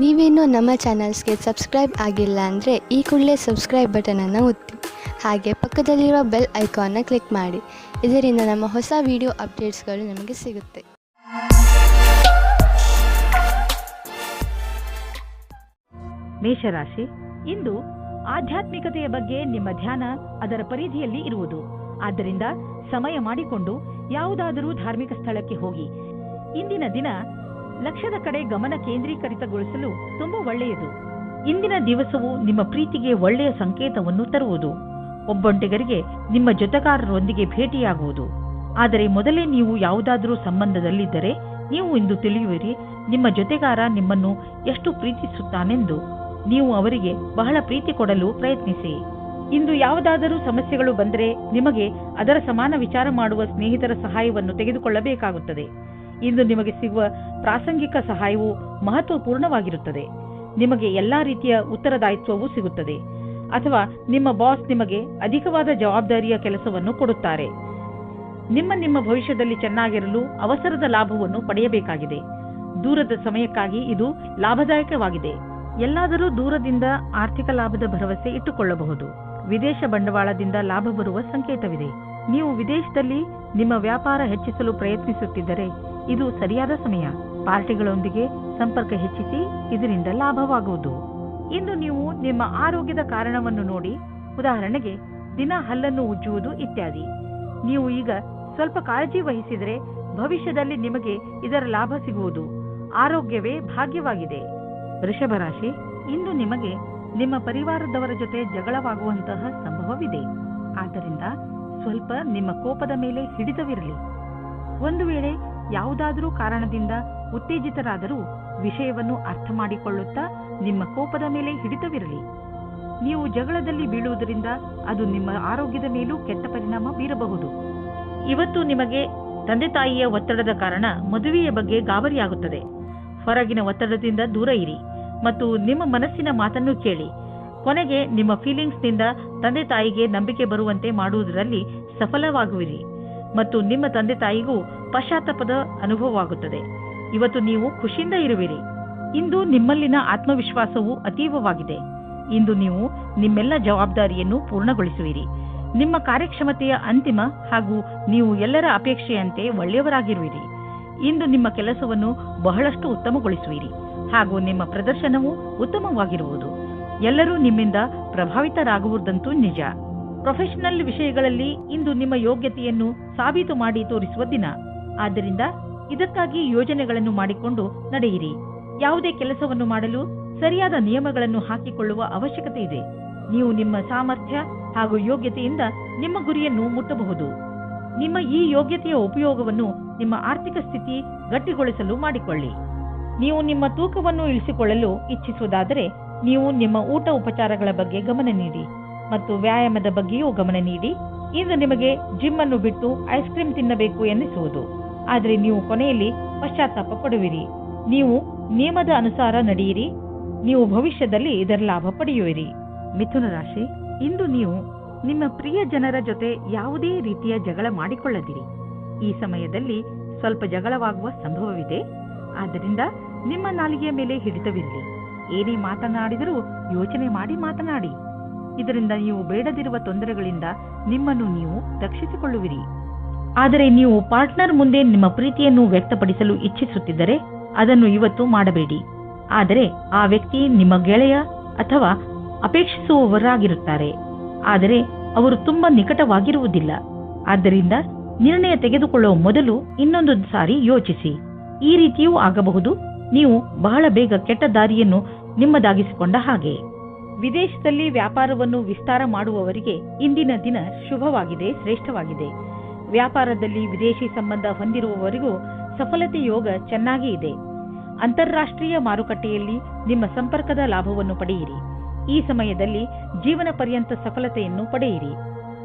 ನೀವೇನೂ ನಮ್ಮ ಚಾನಲ್ಸ್ಗೆ ಸಬ್ಸ್ಕ್ರೈಬ್ ಆಗಿಲ್ಲ ಅಂದರೆ ಈ ಕೂಡಲೇ ಸಬ್ಸ್ಕ್ರೈಬ್ ಬಟನನ್ನು ಒತ್ತಿ ಹಾಗೆ ಪಕ್ಕದಲ್ಲಿರುವ ಬೆಲ್ ಐಕಾನ್ನ ಕ್ಲಿಕ್ ಮಾಡಿ. ಇದರಿಂದ ನಮ್ಮ ಹೊಸ ವಿಡಿಯೋ ಅಪ್ಡೇಟ್ಸ್ಗಳು ನಿಮಗೆ ಸಿಗುತ್ತೆ. ಮೇಷರಾಶಿ, ಇಂದು ಆಧ್ಯಾತ್ಮಿಕತೆಯ ಬಗ್ಗೆ ನಿಮ್ಮ ಧ್ಯಾನ ಅದರ ಪರಿಧಿಯಲ್ಲಿ ಇರುವುದು. ಆದ್ದರಿಂದ ಸಮಯ ಮಾಡಿಕೊಂಡು ಯಾವುದಾದರೂ ಧಾರ್ಮಿಕ ಸ್ಥಳಕ್ಕೆ ಹೋಗಿ. ಇಂದಿನ ದಿನ ಲಕ್ಷ್ಯದ ಕಡೆ ಗಮನ ಕೇಂದ್ರೀಕರಿತಗೊಳಿಸಲು ತುಂಬಾ ಒಳ್ಳೆಯದು. ಇಂದಿನ ದಿವಸವು ನಿಮ್ಮ ಪ್ರೀತಿಗೆ ಒಳ್ಳೆಯ ಸಂಕೇತವನ್ನು ತರುವುದು. ಒಬ್ಬೊಂಟಿಗರಿಗೆ ನಿಮ್ಮ ಜೊತೆಗಾರರೊಂದಿಗೆ ಭೇಟಿಯಾಗುವುದು. ಆದರೆ ಮೊದಲೇ ನೀವು ಯಾವುದಾದರೂ ಸಂಬಂಧದಲ್ಲಿದ್ದರೆ ನೀವು ಇಂದು ತಿಳಿಯುವಿರಿ ನಿಮ್ಮ ಜೊತೆಗಾರ ನಿಮ್ಮನ್ನು ಎಷ್ಟು ಪ್ರೀತಿಸುತ್ತಾನೆಂದು. ನೀವು ಅವರಿಗೆ ಬಹಳ ಪ್ರೀತಿ ಕೊಡಲು ಪ್ರಯತ್ನಿಸಿ. ಇಂದು ಯಾವುದಾದರೂ ಸಮಸ್ಯೆಗಳು ಬಂದರೆ ನಿಮಗೆ ಅದರ ಸಮಾನ ವಿಚಾರ ಮಾಡುವ ಸ್ನೇಹಿತರ ಸಹಾಯವನ್ನು ತೆಗೆದುಕೊಳ್ಳಬೇಕಾಗುತ್ತದೆ. ಇಂದು ನಿಮಗೆ ಸಿಗುವ ಪ್ರಾಸಂಗಿಕ ಸಹಾಯವು ಮಹತ್ವಪೂರ್ಣವಾಗಿರುತ್ತದೆ. ನಿಮಗೆ ಎಲ್ಲಾ ರೀತಿಯ ಉತ್ತರದಾಯಿತ್ವವೂ ಸಿಗುತ್ತದೆ. ಅಥವಾ ನಿಮ್ಮ ಬಾಸ್ ನಿಮಗೆ ಅಧಿಕವಾದ ಜವಾಬ್ದಾರಿಯ ಕೆಲಸವನ್ನು ಕೊಡುತ್ತಾರೆ. ನಿಮ್ಮ ಭವಿಷ್ಯದಲ್ಲಿ ಚೆನ್ನಾಗಿರಲು ಅವಸರದ ಲಾಭವನ್ನು ಪಡೆಯಬೇಕಾಗಿದೆ. ದೂರದ ಸಮಯಕ್ಕಾಗಿ ಇದು ಲಾಭದಾಯಕವಾಗಿದೆ. ಎಲ್ಲಾದರೂ ದೂರದಿಂದ ಆರ್ಥಿಕ ಲಾಭದ ಭರವಸೆ ಇಟ್ಟುಕೊಳ್ಳಬಹುದು. ವಿದೇಶ ಬಂಡವಾಳದಿಂದ ಲಾಭ ಬರುವ ಸಂಕೇತವಿದೆ. ನೀವು ವಿದೇಶದಲ್ಲಿ ನಿಮ್ಮ ವ್ಯಾಪಾರ ಹೆಚ್ಚಿಸಲು ಪ್ರಯತ್ನಿಸುತ್ತಿದ್ದರೆ ಇದು ಸರಿಯಾದ ಸಮಯ. ಪಾರ್ಟಿಗಳೊಂದಿಗೆ ಸಂಪರ್ಕ ಹೆಚ್ಚಿಸಿ, ಇದರಿಂದ ಲಾಭವಾಗುವುದು. ಇಂದು ನೀವು ನಿಮ್ಮ ಆರೋಗ್ಯದ ಕಾರಣವನ್ನು ನೋಡಿ, ಉದಾಹರಣೆಗೆ ದಿನ ಹಲ್ಲನ್ನು ಉಜ್ಜುವುದು ಇತ್ಯಾದಿ. ನೀವು ಈಗ ಸ್ವಲ್ಪ ಕಾಳಜಿ ವಹಿಸಿದರೆ ಭವಿಷ್ಯದಲ್ಲಿ ನಿಮಗೆ ಇದರ ಲಾಭ ಸಿಗುವುದು. ಆರೋಗ್ಯವೇ ಭಾಗ್ಯವಾಗಿದೆ. ವೃಷಭ ರಾಶಿ, ಇಂದು ನಿಮಗೆ ನಿಮ್ಮ ಪರಿವಾರದವರ ಜೊತೆ ಜಗಳವಾಗುವಂತಹ ಸಂಭವವಿದೆ. ಆದ್ದರಿಂದ ಸ್ವಲ್ಪ ನಿಮ್ಮ ಕೋಪದ ಮೇಲೆ ಹಿಡಿತವಿರಲಿ. ಒಂದು ವೇಳೆ ಯಾವುದಾದರೂ ಕಾರಣದಿಂದ ಉತ್ತೇಜಿತರಾದರೂ ವಿಷಯವನ್ನು ಅರ್ಥ ಮಾಡಿಕೊಳ್ಳುತ್ತಾ ನಿಮ್ಮ ಕೋಪದ ಮೇಲೆ ಹಿಡಿತವಿರಲಿ. ನೀವು ಜಗಳದಲ್ಲಿ ಬೀಳುವುದರಿಂದ ಅದು ನಿಮ್ಮ ಆರೋಗ್ಯದ ಮೇಲೂ ಕೆಟ್ಟ ಪರಿಣಾಮ ಬೀರಬಹುದು. ಇವತ್ತು ನಿಮಗೆ ತಂದೆ ತಾಯಿಯ ಒತ್ತಡದ ಕಾರಣ ಮದುವೆಯ ಬಗ್ಗೆ ಗಾಬರಿಯಾಗುತ್ತದೆ. ಹೊರಗಿನ ಒತ್ತಡದಿಂದ ದೂರ ಇರಿ ಮತ್ತು ನಿಮ್ಮ ಮನಸ್ಸಿನ ಮಾತನ್ನು ಕೇಳಿ. ಕೊನೆಗೆ ನಿಮ್ಮ ಫೀಲಿಂಗ್ಸ್ನಿಂದ ತಂದೆ ತಾಯಿಗೆ ನಂಬಿಕೆ ಬರುವಂತೆ ಮಾಡುವುದರಲ್ಲಿ ಸಫಲವಾಗುವಿರಿ ಮತ್ತು ನಿಮ್ಮ ತಂದೆ ತಾಯಿಗೂ ಪಶ್ಚಾತ್ತಾಪದ ಅನುಭವವಾಗುತ್ತದೆ. ಇವತ್ತು ನೀವು ಖುಷಿಯಿಂದ ಇರುವಿರಿ. ಇಂದು ನಿಮ್ಮಲ್ಲಿನ ಆತ್ಮವಿಶ್ವಾಸವು ಅತೀವವಾಗಿದೆ. ಇಂದು ನೀವು ನಿಮ್ಮೆಲ್ಲ ಜವಾಬ್ದಾರಿಯನ್ನು ಪೂರ್ಣಗೊಳಿಸುವಿರಿ. ನಿಮ್ಮ ಕಾರ್ಯಕ್ಷಮತೆಯ ಅಂತಿಮ ಹಾಗೂ ನೀವು ಎಲ್ಲರ ಅಪೇಕ್ಷೆಯಂತೆ ಒಳ್ಳೆಯವರಾಗಿರುವಿರಿ. ಇಂದು ನಿಮ್ಮ ಕೆಲಸವನ್ನು ಬಹಳಷ್ಟು ಉತ್ತಮಗೊಳಿಸುವಿರಿ ಹಾಗೂ ನಿಮ್ಮ ಪ್ರದರ್ಶನವು ಉತ್ತಮವಾಗಿರುವುದು. ಎಲ್ಲರೂ ನಿಮ್ಮಿಂದ ಪ್ರಭಾವಿತರಾಗುವುದಂತೂ ನಿಜ. ಪ್ರೊಫೆಷನಲ್ ವಿಷಯಗಳಲ್ಲಿ ಇಂದು ನಿಮ್ಮ ಯೋಗ್ಯತೆಯನ್ನು ಸಾಬೀತು ಮಾಡಿ ತೋರಿಸುವ ದಿನ. ಆದ್ದರಿಂದ ಇದಕ್ಕಾಗಿ ಯೋಜನೆಗಳನ್ನು ಮಾಡಿಕೊಂಡು ನಡೆಯಿರಿ. ಯಾವುದೇ ಕೆಲಸವನ್ನು ಮಾಡಲು ಸರಿಯಾದ ನಿಯಮಗಳನ್ನು ಹಾಕಿಕೊಳ್ಳುವ ಅವಶ್ಯಕತೆ ಇದೆ. ನೀವು ನಿಮ್ಮ ಸಾಮರ್ಥ್ಯ ಹಾಗೂ ಯೋಗ್ಯತೆಯಿಂದ ನಿಮ್ಮ ಗುರಿಯನ್ನು ಮುಟ್ಟಬಹುದು. ನಿಮ್ಮ ಈ ಯೋಗ್ಯತೆಯ ಉಪಯೋಗವನ್ನು ನಿಮ್ಮ ಆರ್ಥಿಕ ಸ್ಥಿತಿ ಗಟ್ಟಿಗೊಳಿಸಲು ಮಾಡಿಕೊಳ್ಳಿ. ನೀವು ನಿಮ್ಮ ತೂಕವನ್ನು ಇಳಿಸಿಕೊಳ್ಳಲು ಇಚ್ಛಿಸುವುದಾದರೆ ನೀವು ನಿಮ್ಮ ಊಟ ಉಪಚಾರಗಳ ಬಗ್ಗೆ ಗಮನ ನೀಡಿ ಮತ್ತು ವ್ಯಾಯಾಮದ ಬಗ್ಗೆಯೂ ಗಮನ ನೀಡಿ. ಇಂದು ನಿಮಗೆ ಜಿಮ್ ಅನ್ನು ಬಿಟ್ಟು ಐಸ್ ಕ್ರೀಮ್ ತಿನ್ನಬೇಕು ಎನ್ನಿಸುವುದು. ಆದರೆ ನೀವು ಕೊನೆಯಲ್ಲಿ ಪಶ್ಚಾತ್ತಾಪ ಪಡುವಿರಿ. ನೀವು ನಿಯಮದ ಅನುಸಾರ ನಡೆಯಿರಿ. ನೀವು ಭವಿಷ್ಯದಲ್ಲಿ ಇದರ ಲಾಭ ಪಡೆಯುವಿರಿ. ಮಿಥುನ ರಾಶಿ, ಇಂದು ನೀವು ನಿಮ್ಮ ಪ್ರಿಯ ಜನರ ಜೊತೆ ಯಾವುದೇ ರೀತಿಯ ಜಗಳ ಮಾಡಿಕೊಳ್ಳದಿರಿ. ಈ ಸಮಯದಲ್ಲಿ ಸ್ವಲ್ಪ ಜಗಳವಾಗುವ ಸಂಭವವಿದೆ. ಆದ್ದರಿಂದ ನಿಮ್ಮ ನಾಲಿಗೆಯ ಮೇಲೆ ಹಿಡಿತವಿರಲಿ. ಏನೇ ಮಾತನಾಡಿದರೂ ಯೋಚನೆ ಮಾಡಿ ಮಾತನಾಡಿ. ಇದರಿಂದ ನೀವು ಬೇಡದಿರುವ ತೊಂದರೆಗಳಿಂದ ನಿಮ್ಮನ್ನು ನೀವು ರಕ್ಷಿಸಿಕೊಳ್ಳುವಿರಿ. ಆದರೆ ನೀವು ಪಾರ್ಟ್ನರ್ ಮುಂದೆ ನಿಮ್ಮ ಪ್ರೀತಿಯನ್ನು ವ್ಯಕ್ತಪಡಿಸಲು ಇಚ್ಛಿಸುತ್ತಿದ್ದರೆ ಅದನ್ನು ಇವತ್ತು ಮಾಡಬೇಡಿ. ಆದರೆ ಆ ವ್ಯಕ್ತಿ ನಿಮ್ಮ ಗೆಳೆಯ ಅಥವಾ ಅಪೇಕ್ಷಿಸುವವರಾಗಿರುತ್ತಾರೆ. ಆದರೆ ಅವರು ತುಂಬಾ ನಿಕಟವಾಗಿರುವುದಿಲ್ಲ. ಆದ್ದರಿಂದ ನಿರ್ಣಯ ತೆಗೆದುಕೊಳ್ಳುವ ಮೊದಲು ಇನ್ನೊಂದು ಸಾರಿ ಯೋಚಿಸಿ. ಈ ರೀತಿಯೂ ಆಗಬಹುದು. ನೀವು ಬಹಳ ಬೇಗ ಕೆಟ್ಟ ದಾರಿಯನ್ನು ನಿಮ್ಮದಾಗಿಸಿಕೊಂಡ ಹಾಗೆ. ವಿದೇಶದಲ್ಲಿ ವ್ಯಾಪಾರವನ್ನು ವಿಸ್ತಾರ ಮಾಡುವವರಿಗೆ ಇಂದಿನ ದಿನ ಶುಭವಾಗಿದೆ, ಶ್ರೇಷ್ಠವಾಗಿದೆ. ವ್ಯಾಪಾರದಲ್ಲಿ ವಿದೇಶಿ ಸಂಬಂಧ ಹೊಂದಿರುವವರಿಗೂ ಸಫಲತೆ ಯೋಗ ಚೆನ್ನಾಗಿ ಇದೆ. ಅಂತಾರಾಷ್ಟ್ರೀಯ ಮಾರುಕಟ್ಟೆಯಲ್ಲಿ ನಿಮ್ಮ ಸಂಪರ್ಕದ ಲಾಭವನ್ನು ಪಡೆಯಿರಿ. ಈ ಸಮಯದಲ್ಲಿ ಜೀವನ ಪರ್ಯಂತ ಸಫಲತೆಯನ್ನು ಪಡೆಯಿರಿ.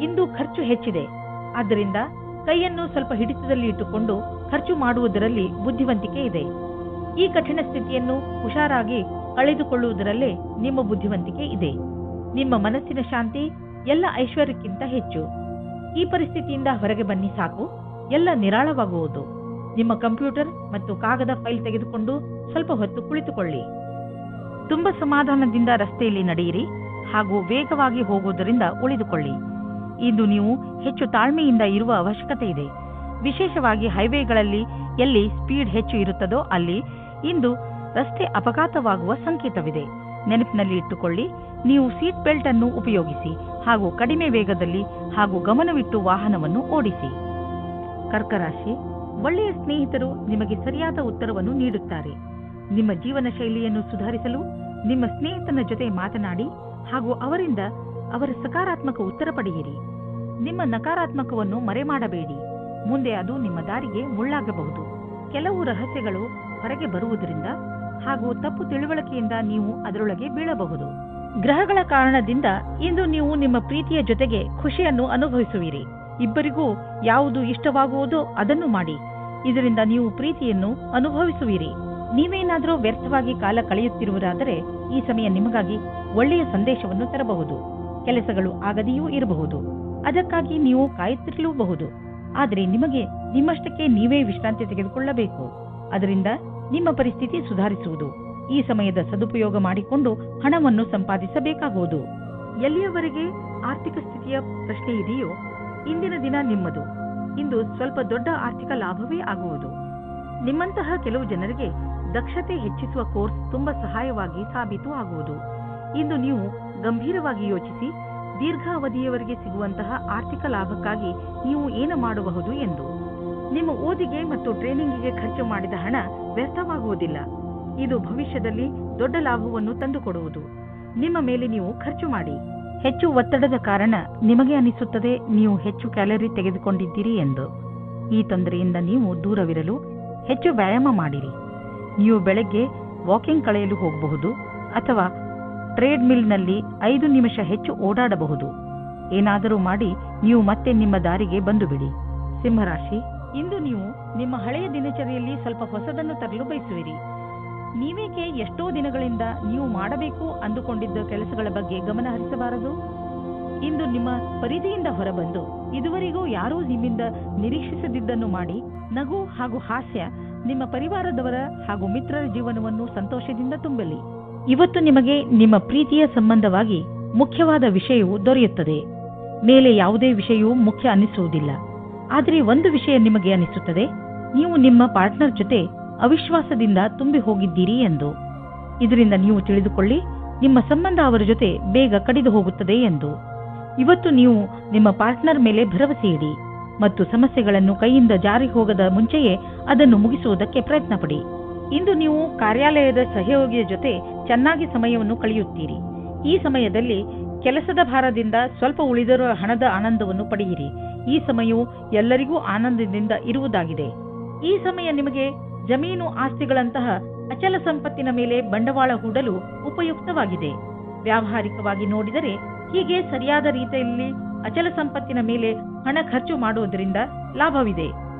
ಇಂದು ಖರ್ಚು ಹೆಚ್ಚಿದೆ. ಆದ್ದರಿಂದ ಕೈಯನ್ನು ಸ್ವಲ್ಪ ಹಿಡಿತದಲ್ಲಿ ಇಟ್ಟುಕೊಂಡು ಖರ್ಚು ಮಾಡುವುದರಲ್ಲಿ ಬುದ್ಧಿವಂತಿಕೆ ಇದೆ. ಈ ಕಠಿಣ ಸ್ಥಿತಿಯನ್ನು ಹುಷಾರಾಗಿ ಕಳೆದುಕೊಳ್ಳುವುದರಲ್ಲೇ ನಿಮ್ಮ ಬುದ್ಧಿವಂತಿಕೆ ಇದೆ. ನಿಮ್ಮ ಮನಸ್ಸಿನ ಶಾಂತಿ ಎಲ್ಲ ಐಶ್ವರ್ಯಕ್ಕಿಂತ ಹೆಚ್ಚು. ಈ ಪರಿಸ್ಥಿತಿಯಿಂದ ಹೊರಗೆ ಬನ್ನಿ ಸಾಕು, ಎಲ್ಲ ನಿರಾಳವಾಗುವುದು. ನಿಮ್ಮ ಕಂಪ್ಯೂಟರ್ ಮತ್ತು ಕಾಗದ ಫೈಲ್ ತೆಗೆದುಕೊಂಡು ಸ್ವಲ್ಪ ಹೊತ್ತು ಕುಳಿತುಕೊಳ್ಳಿ. ತುಂಬ ಸಮಾಧಾನದಿಂದ ರಸ್ತೆಯಲ್ಲಿ ನಡೆಯಿರಿ ಹಾಗೂ ವೇಗವಾಗಿ ಹೋಗುವುದರಿಂದ ಉಳಿದುಕೊಳ್ಳಿ. ಇಂದು ನೀವು ಹೆಚ್ಚು ತಾಳ್ಮೆಯಿಂದ ಇರುವ ಅವಶ್ಯಕತೆ ಇದೆ. ವಿಶೇಷವಾಗಿ ಹೈವೇಗಳಲ್ಲಿ ಎಲ್ಲಿ ಸ್ಪೀಡ್ ಹೆಚ್ಚು ಇರುತ್ತದೋ ಅಲ್ಲಿ ಇಂದು ರಸ್ತೆ ಅಪಘಾತವಾಗುವ ಸಂಕೇತವಿದೆ. ನೆನಪಿನಲ್ಲಿ ಇಟ್ಟುಕೊಳ್ಳಿ, ನೀವು ಸೀಟ್ ಬೆಲ್ಟ್ ಅನ್ನು ಉಪಯೋಗಿಸಿ ಹಾಗೂ ಕಡಿಮೆ ವೇಗದಲ್ಲಿ ಹಾಗೂ ಗಮನವಿಟ್ಟು ವಾಹನವನ್ನು ಓಡಿಸಿ. ಕರ್ಕರಾಶಿ, ಒಳ್ಳೆಯ ಸ್ನೇಹಿತರು ನಿಮಗೆ ಸರಿಯಾದ ಉತ್ತರವನ್ನು ನೀಡುತ್ತಾರೆ. ನಿಮ್ಮ ಜೀವನ ಶೈಲಿಯನ್ನು ಸುಧಾರಿಸಲು ನಿಮ್ಮ ಸ್ನೇಹಿತನ ಜೊತೆ ಮಾತನಾಡಿ ಹಾಗೂ ಅವರಿಂದ ಅವರ ಸಕಾರಾತ್ಮಕ ಉತ್ತರ ಪಡೆಯಿರಿ. ನಿಮ್ಮ ನಕಾರಾತ್ಮಕವನ್ನು ಮರೆಮಾಡಬೇಡಿ, ಮುಂದೆ ಅದು ನಿಮ್ಮ ದಾರಿಗೆ ಮುಳ್ಳಾಗಬಹುದು. ಕೆಲವು ರಹಸ್ಯಗಳು ಹೊರಗೆ ಬರುವುದರಿಂದ ಹಾಗೂ ತಪ್ಪು ತಿಳುವಳಿಕೆಯಿಂದ ನೀವು ಅದರೊಳಗೆ ಬೀಳಬಹುದು. ಗ್ರಹಗಳ ಕಾರಣದಿಂದ ಇಂದು ನೀವು ನಿಮ್ಮ ಪ್ರೀತಿಯ ಜೊತೆಗೆ ಖುಷಿಯನ್ನು ಅನುಭವಿಸುವಿರಿ. ಇಬ್ಬರಿಗೂ ಯಾವುದು ಇಷ್ಟವಾಗುವುದೋ ಅದನ್ನು ಮಾಡಿ. ಇದರಿಂದ ನೀವು ಪ್ರೀತಿಯನ್ನು ಅನುಭವಿಸುವಿರಿ. ನೀವೇನಾದರೂ ವ್ಯರ್ಥವಾಗಿ ಕಾಲ ಕಳೆಯುತ್ತಿರುವುದಾದರೆ ಈ ಸಮಯ ನಿಮಗಾಗಿ ಒಳ್ಳೆಯ ಸಂದೇಶವನ್ನು ತರಬಹುದು. ಕೆಲಸಗಳು ಆಗದೆಯೂ ಇರಬಹುದು, ಅದಕ್ಕಾಗಿ ನೀವು ಕಾಯುತ್ತಿರಲೂಬಹುದು. ಆದರೆ ನಿಮಗೆ ನಿಮ್ಮಷ್ಟಕ್ಕೆ ನೀವೇ ವಿಶ್ರಾಂತಿ ತೆಗೆದುಕೊಳ್ಳಬೇಕು. ಅದರಿಂದ ನಿಮ್ಮ ಪರಿಸ್ಥಿತಿ ಸುಧಾರಿಸುವುದು. ಈ ಸಮಯದ ಸದುಪಯೋಗ ಮಾಡಿಕೊಂಡು ಹಣವನ್ನು ಸಂಪಾದಿಸಬೇಕಾಗುವುದು. ಎಲ್ಲಿಯವರೆಗೆ ಆರ್ಥಿಕ ಸ್ಥಿತಿಯ ಪ್ರಶ್ನೆ ಇದೆಯೋ ಇಂದಿನ ದಿನ ನಿಮ್ಮದು. ಇಂದು ಸ್ವಲ್ಪ ದೊಡ್ಡ ಆರ್ಥಿಕ ಲಾಭವೇ ಆಗುವುದು. ನಿಮ್ಮಂತಹ ಕೆಲವು ಜನರಿಗೆ ದಕ್ಷತೆ ಹೆಚ್ಚಿಸುವ ಕೋರ್ಸ್ ತುಂಬಾ ಸಹಾಯವಾಗಿ ಸಾಬೀತು ಆಗುವುದು. ಇಂದು ನೀವು ಗಂಭೀರವಾಗಿ ಯೋಚಿಸಿ ದೀರ್ಘಾವಧಿಯವರೆಗೆ ಸಿಗುವಂತಹ ಆರ್ಥಿಕ ಲಾಭಕ್ಕಾಗಿ ನೀವು ಏನು ಮಾಡಬಹುದು ಎಂದು. ನಿಮ್ಮ ಓದಿಗೆ ಮತ್ತು ಟ್ರೈನಿಂಗಿಗೆ ಖರ್ಚು ಮಾಡಿದ ಹಣ ವ್ಯರ್ಥವಾಗುವುದಿಲ್ಲ. ಇದು ಭವಿಷ್ಯದಲ್ಲಿ ದೊಡ್ಡ ಲಾಭವನ್ನು ತಂದುಕೊಡುವುದು. ನಿಮ್ಮ ಮೇಲೆ ನೀವು ಖರ್ಚು ಮಾಡಿ. ಹೆಚ್ಚು ಒತ್ತಡದ ಕಾರಣ ನಿಮಗೆ ಅನಿಸುತ್ತದೆ ನೀವು ಹೆಚ್ಚು ಕ್ಯಾಲರಿ ತೆಗೆದುಕೊಂಡಿದ್ದೀರಿ ಎಂದು. ಈ ತೊಂದರೆಯಿಂದ ನೀವು ದೂರವಿರಲು ಹೆಚ್ಚು ವ್ಯಾಯಾಮ ಮಾಡಿರಿ. ನೀವು ಬೆಳಗ್ಗೆ ವಾಕಿಂಗ್ ಕಳೆಯಲು ಹೋಗಬಹುದು ಅಥವಾ ಟ್ರೇಡ್ ಮಿಲ್ನಲ್ಲಿ 5 ನಿಮಿಷ ಹೆಚ್ಚು ಓಡಾಡಬಹುದು. ಏನಾದರೂ ಮಾಡಿ ನೀವು ಮತ್ತೆ ನಿಮ್ಮ ದಾರಿಗೆ ಬಂದು ಬಿಡಿ. ಸಿಂಹರಾಶಿ, ಇಂದು ನೀವು ನಿಮ್ಮ ಹಳೆಯ ದಿನಚರಿಯಲ್ಲಿ ಸ್ವಲ್ಪ ಹೊಸದನ್ನು ತರಲು ಬಯಸುವಿರಿ. ನೀವೇಕೆ ಎಷ್ಟೋ ದಿನಗಳಿಂದ ನೀವು ಮಾಡಬೇಕು ಅಂದುಕೊಂಡಿದ್ದ ಕೆಲಸಗಳ ಬಗ್ಗೆ ಗಮನ ಹರಿಸಬಾರದು? ಇಂದು ನಿಮ್ಮ ಪರಿಧಿಯಿಂದ ಹೊರಬಂದು ಇದುವರೆಗೂ ಯಾರೂ ನಿಮ್ಮಿಂದ ನಿರೀಕ್ಷಿಸದಿದ್ದನ್ನು ಮಾಡಿ ನಗು ಹಾಗೂ ಹಾಸ್ಯ ನಿಮ್ಮ ಪರಿವಾರದವರ ಹಾಗೂ ಮಿತ್ರರ ಜೀವನವನ್ನು ಸಂತೋಷದಿಂದ ತುಂಬಲಿ. ಇವತ್ತು ನಿಮಗೆ ನಿಮ್ಮ ಪ್ರೀತಿಯ ಸಂಬಂಧವಾಗಿ ಮುಖ್ಯವಾದ ವಿಷಯವು ದೊರೆಯುತ್ತದೆ. ಮೇಲೆ ಯಾವುದೇ ವಿಷಯವೂ ಮುಖ್ಯ ಅನಿಸುವುದಿಲ್ಲ. ಆದರೆ ಒಂದು ವಿಷಯ ನಿಮಗೆ ಅನಿಸುತ್ತದೆ, ನೀವು ನಿಮ್ಮ ಪಾರ್ಟ್ನರ್ ಜೊತೆ ಅವಿಶ್ವಾಸದಿಂದ ತುಂಬಿ ಹೋಗಿದ್ದೀರಿ ಎಂದು. ಇದರಿಂದ ನೀವು ತಿಳಿದುಕೊಳ್ಳಿ, ನಿಮ್ಮ ಸಂಬಂಧ ಅವರ ಜೊತೆ ಬೇಗ ಕಡಿದು ಹೋಗುತ್ತದೆ ಎಂದು. ಇವತ್ತು ನೀವು ನಿಮ್ಮ ಪಾರ್ಟ್ನರ್ ಮೇಲೆ ಭರವಸೆ ಇಡಿ ಮತ್ತು ಸಮಸ್ಯೆಗಳನ್ನು ಕೈಯಿಂದ ಜಾರಿ ಹೋಗದ ಮುಂಚೆಯೇ ಅದನ್ನು ಮುಗಿಸುವುದಕ್ಕೆ ಪ್ರಯತ್ನ ಪಡಿ. ಇಂದು ನೀವು ಕಾರ್ಯಾಲಯದ ಸಹಯೋಗಿಯ ಜೊತೆ ಚೆನ್ನಾಗಿ ಸಮಯವನ್ನು ಕಳೆಯುತ್ತೀರಿ. ಈ ಸಮಯದಲ್ಲಿ ಕೆಲಸದ ಭಾರದಿಂದ ಸ್ವಲ್ಪ ಉಳಿದಿರುವ ಹಣದ ಆನಂದವನ್ನು ಪಡೆಯಿರಿ. ಈ ಸಮಯವು ಎಲ್ಲರಿಗೂ ಆನಂದದಿಂದ ಇರುವುದಾಗಿದೆ. ಈ ಸಮಯ ನಿಮಗೆ ಜಮೀನು ಆಸ್ತಿಗಳಂತಹ ಅಚಲ ಸಂಪತ್ತಿನ ಮೇಲೆ ಬಂಡವಾಳ ಹೂಡಲು ಉಪಯುಕ್ತವಾಗಿದೆ. ವ್ಯಾವಹಾರಿಕವಾಗಿ ನೋಡಿದರೆ ಹೀಗೆ ಸರಿಯಾದ ರೀತಿಯಲ್ಲಿ ಅಚಲ ಸಂಪತ್ತಿನ ಮೇಲೆ ಹಣ ಖರ್ಚು ಮಾಡುವುದರಿಂದ ಲಾಭವಿದೆ.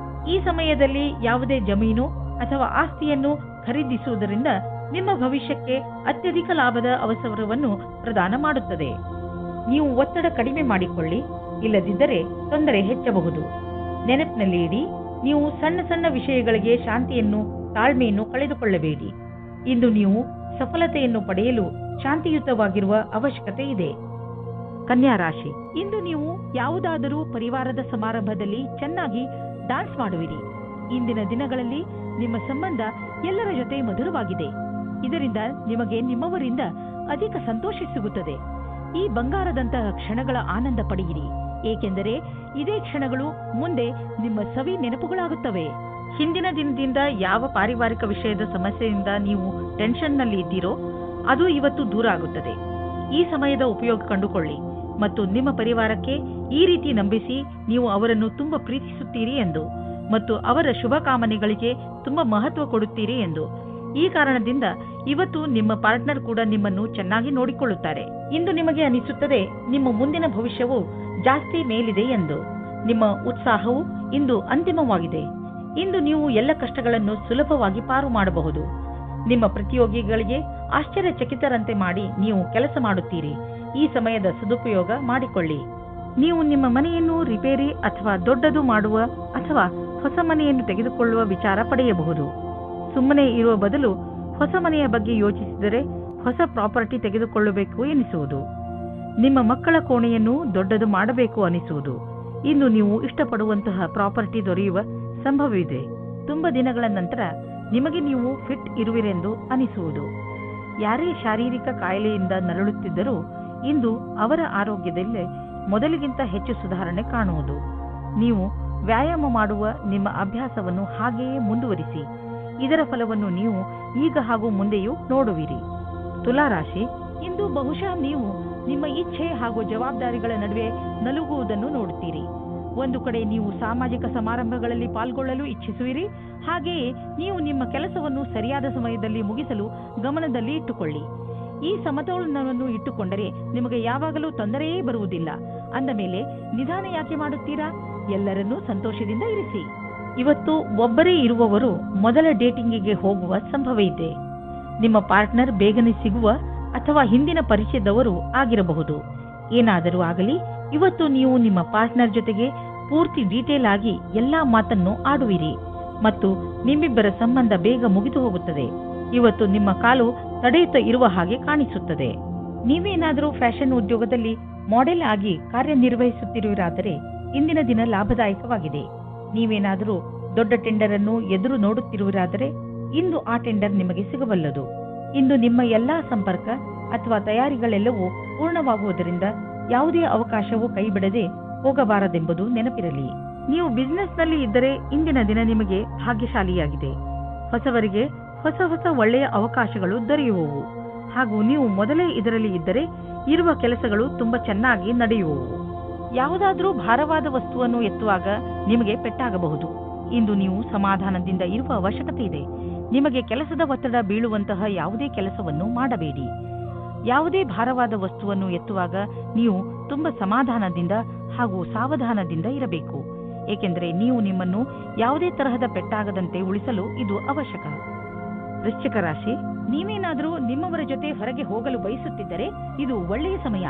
ಈ ಸಮಯದಲ್ಲಿ ಯಾವುದೇ ಜಮೀನು ಅಥವಾ ಆಸ್ತಿಯನ್ನು ಖರೀದಿಸುವುದರಿಂದ ನಿಮ್ಮ ಭವಿಷ್ಯಕ್ಕೆ ಅತ್ಯಧಿಕ ಲಾಭದ ಅವಸರವನ್ನು ಪ್ರದಾನ ಮಾಡುತ್ತದೆ. ನೀವು ಒತ್ತಡ ಕಡಿಮೆ ಮಾಡಿಕೊಳ್ಳಿ, ಇಲ್ಲದಿದ್ದರೆ ತೊಂದರೆ ಹೆಚ್ಚಬಹುದು. ನೆನಪಿನಲ್ಲಿ ಇಡಿ, ನೀವು ಸಣ್ಣ ಸಣ್ಣ ವಿಷಯಗಳಿಗೆ ಶಾಂತಿಯನ್ನು ತಾಳ್ಮೆಯನ್ನು ಕಳೆದುಕೊಳ್ಳಬೇಡಿ. ಇಂದು ನೀವು ಸಫಲತೆಯನ್ನು ಪಡೆಯಲು ಶಾಂತಿಯುತವಾಗಿರುವ ಅವಶ್ಯಕತೆ ಇದೆ. ಕನ್ಯಾ ರಾಶಿ, ಇಂದು ನೀವು ಯಾವುದಾದರೂ ಪರಿವಾರದ ಸಮಾರಂಭದಲ್ಲಿ ಚೆನ್ನಾಗಿ ಡಾನ್ಸ್ ಮಾಡುವಿರಿ. ಇಂದಿನ ದಿನಗಳಲ್ಲಿ ನಿಮ್ಮ ಸಂಬಂಧ ಎಲ್ಲರ ಜೊತೆ ಮಧುರವಾಗಿದೆ. ಇದರಿಂದ ನಿಮಗೆ ನಿಮ್ಮವರಿಂದ ಅಧಿಕ ಸಂತೋಷ ಸಿಗುತ್ತದೆ. ಈ ಬಂಗಾರದಂತಹ ಕ್ಷಣಗಳ ಆನಂದ ಪಡೆಯಿರಿ, ಏಕೆಂದರೆ ಇದೇ ಕ್ಷಣಗಳು ಮುಂದೆ ನಿಮ್ಮ ಸವಿ ನೆನಪುಗಳಾಗುತ್ತವೆ. ಹಿಂದಿನ ದಿನದಿಂದ ಯಾವ ಪಾರಿವಾರಿಕ ವಿಷಯದ ಸಮಸ್ಯೆಯಿಂದ ನೀವು ಟೆನ್ಷನ್ನಲ್ಲಿ ಇದ್ದೀರೋ ಅದು ಇವತ್ತು ದೂರ ಆಗುತ್ತದೆ. ಈ ಸಮಯದ ಉಪಯೋಗ ಕಂಡುಕೊಳ್ಳಿ ಮತ್ತು ನಿಮ್ಮ ಪರಿವಾರಕ್ಕೆ ಈ ರೀತಿ ನಂಬಿಸಿ ನೀವು ಅವರನ್ನು ತುಂಬಾ ಪ್ರೀತಿಸುತ್ತೀರಿ ಎಂದು ಮತ್ತು ಅವರ ಶುಭ ಕಾಮನೆಗಳಿಗೆ ತುಂಬಾ ಮಹತ್ವ ಕೊಡುತ್ತೀರಿ ಎಂದು. ಈ ಕಾರಣದಿಂದ ಇವತ್ತು ನಿಮ್ಮ ಪಾರ್ಟ್ನರ್ ಕೂಡ ನಿಮ್ಮನ್ನು ಚೆನ್ನಾಗಿ ನೋಡಿಕೊಳ್ಳುತ್ತಾರೆ. ಇಂದು ನಿಮಗೆ ಅನಿಸುತ್ತದೆ ನಿಮ್ಮ ಮುಂದಿನ ಭವಿಷ್ಯವು ಜಾಸ್ತಿ ಮೇಲಿದೆ ಎಂದು. ನಿಮ್ಮ ಉತ್ಸಾಹವು ಇಂದು ಅಂತಿಮವಾಗಿದೆ. ಇಂದು ನೀವು ಎಲ್ಲ ಕಷ್ಟಗಳನ್ನು ಸುಲಭವಾಗಿ ಪಾರು ಮಾಡಬಹುದು. ನಿಮ್ಮ ಪ್ರತಿಯೋಗಿಗಳಿಗೆ ಆಶ್ಚರ್ಯಚಕಿತರಂತೆ ಮಾಡಿ ನೀವು ಕೆಲಸ ಮಾಡುತ್ತೀರಿ. ಈ ಸಮಯದ ಸದುಪಯೋಗ ಮಾಡಿಕೊಳ್ಳಿ. ನೀವು ನಿಮ್ಮ ಮನೆಯನ್ನು ರಿಪೇರಿ ಅಥವಾ ದೊಡ್ಡದು ಮಾಡುವ ಅಥವಾ ಹೊಸ ಮನೆಯನ್ನು ತೆಗೆದುಕೊಳ್ಳುವ ವಿಚಾರ ಪಡೆಯಬಹುದು. ಸುಮ್ಮನೆ ಇರುವ ಬದಲು ಹೊಸ ಮನೆಯ ಬಗ್ಗೆ ಯೋಚಿಸಿದರೆ ಹೊಸ ಪ್ರಾಪರ್ಟಿ ತೆಗೆದುಕೊಳ್ಳಬೇಕು ಎನಿಸುವುದು. ನಿಮ್ಮ ಮಕ್ಕಳ ಕೋಣೆಯನ್ನು ದೊಡ್ಡದು ಮಾಡಬೇಕು ಅನಿಸುವುದು. ಇಂದು ನೀವು ಇಷ್ಟಪಡುವಂತಹ ಪ್ರಾಪರ್ಟಿ ದೊರೆಯುವ ಸಂಭವವಿದೆ. ತುಂಬ ದಿನಗಳ ನಂತರ ನಿಮಗೆ ನೀವು ಫಿಟ್ ಇರುವಿರೆಂದು ಅನಿಸುವುದು. ಯಾರೇ ಶಾರೀರಿಕ ಕಾಯಿಲೆಯಿಂದ ನರಳುತ್ತಿದ್ದರೂ ಇಂದು ಅವರ ಆರೋಗ್ಯದಲ್ಲಿ ಮೊದಲಿಗಿಂತ ಹೆಚ್ಚು ಸುಧಾರಣೆ ಕಾಣುವುದು. ನೀವು ವ್ಯಾಯಾಮ ಮಾಡುವ ನಿಮ್ಮ ಅಭ್ಯಾಸವನ್ನು ಹಾಗೆಯೇ ಮುಂದುವರಿಸಿ. ಇದರ ಫಲವನ್ನು ನೀವು ಈಗ ಹಾಗೂ ಮುಂದೆಯೂ ನೋಡುವಿರಿ. ತುಲಾರಾಶಿ, ಇಂದು ಬಹುಶಃ ನೀವು ನಿಮ್ಮ ಇಚ್ಛೆ ಹಾಗೂ ಜವಾಬ್ದಾರಿಗಳ ನಡುವೆ ನಲುಗುವುದನ್ನು ನೋಡುತ್ತೀರಿ. ಒಂದು ಕಡೆ ನೀವು ಸಾಮಾಜಿಕ ಸಮಾರಂಭಗಳಲ್ಲಿ ಪಾಲ್ಗೊಳ್ಳಲು ಇಚ್ಛಿಸುವಿರಿ, ಹಾಗೆಯೇ ನೀವು ನಿಮ್ಮ ಕೆಲಸವನ್ನು ಸರಿಯಾದ ಸಮಯದಲ್ಲಿ ಮುಗಿಸಲು ಗಮನದಲ್ಲಿ ಇಟ್ಟುಕೊಳ್ಳಿ. ಈ ಸಮತೋಲನವನ್ನು ಇಟ್ಟುಕೊಂಡರೆ ನಿಮಗೆ ಯಾವಾಗಲೂ ತೊಂದರೆಯೇ ಬರುವುದಿಲ್ಲ. ಅಂದ ಮೇಲೆ ನಿಧಾನ ಯಾಕೆ ಮಾಡುತ್ತೀರಾ? ಎಲ್ಲರನ್ನೂ ಸಂತೋಷದಿಂದ ಇರಿಸಿ. ಇವತ್ತು ಒಬ್ಬರೇ ಇರುವವರು ಮೊದಲ ಡೇಟಿಂಗಿಗೆ ಹೋಗುವ ಸಂಭವ ಇದೆ. ನಿಮ್ಮ ಪಾರ್ಟ್ನರ್ ಬೇಗನೆ ಸಿಗುವ ಅಥವಾ ಹಿಂದಿನ ಪರಿಚಯದವರು ಆಗಿರಬಹುದು. ಏನಾದರೂ ಆಗಲಿ, ಇವತ್ತು ನೀವು ನಿಮ್ಮ ಪಾರ್ಟ್ನರ್ ಜೊತೆಗೆ ಪೂರ್ತಿ ಡೀಟೇಲ್ ಆಗಿ ಎಲ್ಲಾ ಮಾತನ್ನು ಆಡುವಿರಿ ಮತ್ತು ನಿಮ್ಮಿಬ್ಬರ ಸಂಬಂಧ ಬೇಗ ಮುಗಿದು ಹೋಗುತ್ತದೆ. ಇವತ್ತು ನಿಮ್ಮ ಕಾಲು ತಡೆಯುತ್ತಾ ಇರುವ ಹಾಗೆ ಕಾಣಿಸುತ್ತದೆ. ನೀವೇನಾದರೂ ಫ್ಯಾಷನ್ ಉದ್ಯೋಗದಲ್ಲಿ ಮಾಡೆಲ್ ಆಗಿ ಕಾರ್ಯನಿರ್ವಹಿಸುತ್ತಿರುವಿರಾದರೆ ಇಂದಿನ ದಿನ ಲಾಭದಾಯಕವಾಗಿದೆ. ನೀವೇನಾದರೂ ದೊಡ್ಡ ಟೆಂಡರ್ ಅನ್ನು ಎದುರು ನೋಡುತ್ತಿರುವಿರಾದರೆ ಇಂದು ಆ ಟೆಂಡರ್ ನಿಮಗೆ ಸಿಗಬಲ್ಲದು. ಇಂದು ನಿಮ್ಮ ಎಲ್ಲಾ ಸಂಪರ್ಕ ಅಥವಾ ತಯಾರಿಗಳೆಲ್ಲವೂ ಪೂರ್ಣವಾಗುವುದರಿಂದ ಯಾವುದೇ ಅವಕಾಶವೂ ಕೈಬಿಡದೆ ಹೋಗಬಾರದೆಂಬುದು ನೆನಪಿರಲಿ. ನೀವು ಬಿಸಿನೆಸ್ನಲ್ಲಿ ಇದ್ದರೆ ಇಂದಿನ ದಿನ ನಿಮಗೆ ಭಾಗ್ಯಶಾಲಿಯಾಗಿದೆ. ಹೊಸವರಿಗೆ ಹೊಸ ಹೊಸ ಒಳ್ಳೆಯ ಅವಕಾಶಗಳು ದೊರೆಯುವವು ಹಾಗೂ ನೀವು ಮೊದಲೇ ಇದರಲ್ಲಿ ಇದ್ದರೆ ಇರುವ ಕೆಲಸಗಳು ತುಂಬಾ ಚೆನ್ನಾಗಿ ನಡೆಯುವವು. ಯಾವುದಾದರೂ ಭಾರವಾದ ವಸ್ತುವನ್ನು ಎತ್ತುವಾಗ ನಿಮಗೆ ಪೆಟ್ಟಾಗಬಹುದು. ಇಂದು ನೀವು ಸಮಾಧಾನದಿಂದ ಇರುವ ಅವಶ್ಯಕತೆ ಇದೆ. ನಿಮಗೆ ಕೆಲಸದ ಒತ್ತಡ ಬೀಳುವಂತಹ ಯಾವುದೇ ಕೆಲಸವನ್ನು ಮಾಡಬೇಡಿ. ಯಾವುದೇ ಭಾರವಾದ ವಸ್ತುವನ್ನು ಎತ್ತುವಾಗ ನೀವು ತುಂಬಾ ಸಮಾಧಾನದಿಂದ ಹಾಗೂ ಸಾವಧಾನದಿಂದ ಇರಬೇಕು. ಏಕೆಂದರೆ ನೀವು ನಿಮ್ಮನ್ನು ಯಾವುದೇ ತರಹದ ಪೆಟ್ಟಾಗದಂತೆ ಉಳಿಸಲು ಇದು ಅವಶ್ಯಕ. ವೃಶ್ಚಿಕ ರಾಶಿ, ನೀವೇನಾದರೂ ನಿಮ್ಮವರ ಜೊತೆ ಹೊರಗೆ ಹೋಗಲು ಬಯಸುತ್ತಿದ್ದರೆ ಇದು ಒಳ್ಳೆಯ ಸಮಯ.